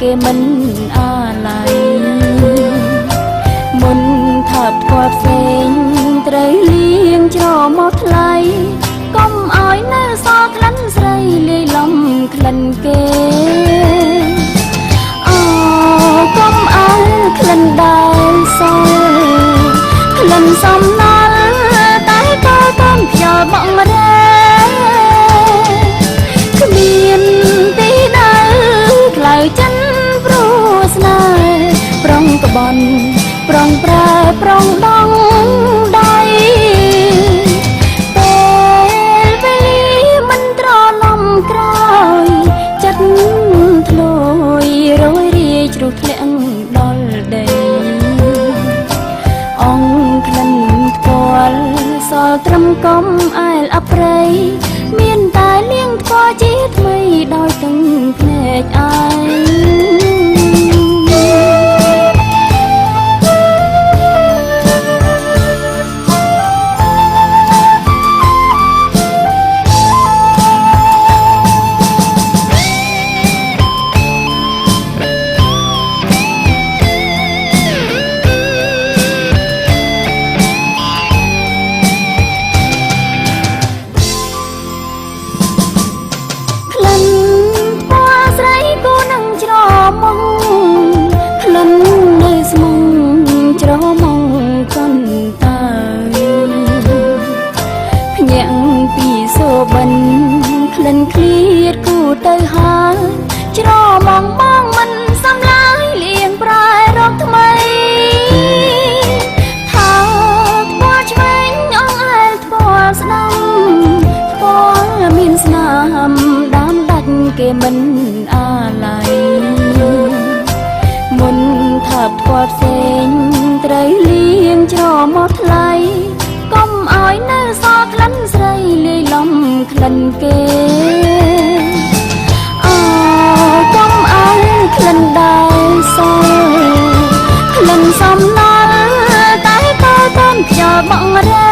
គេមិនអាឡ័យមុនថាប់ធ្លាប់ផ្សេងត្រូវលៀងច្រមកថ្លៃកុំឲ្យនៅសល់ក្លិនស្រីលាយឡំក្លិនគេអូកុំឲ្យក្លិនដែលសល់ក្លិនសំណល់តែក៏កំខ្យល់បងរ៉ែគ្មានទីណាក្លៅចិនព្រោះស្នេហ៍ប្រុងក្បន់ប្រុងប្រែប្រុងដងដៃពេលវេលាមិនត្រឡំក្រោយចិត្តធ្លួយរយរាយជ្រុះធ្លាក់ដល់ដីអងក្លិនផ្ទាល់សល់ត្រឹមកំអែលអប្រៃមានតែលៀងថ្វាជាថ្មីដោយទាំងភ្នែកឯងក្លិនឃ្លៀតគូទៅហើយច្រមងបងមិនសំឡាយលៀងប្រែរកថ្មីថាពណ៌ឆ្វេងអងអែលពណ៌ស្ដាំពណ៌មានស្នាមដាំដាច់គេមិនអាឡ័យមុនថាប់ធ្លាប់ផ្សេងត្រូវលៀងច្រមកថ្លៃកុំឲ្យនៅសល់ក្លិនស្រីលាយឡំក្លិនគេអូកុំឲ្យក្លិនដែលសល់ក្លិនសំណល់តែក៏តាមខ្យល់បងរ៉ែ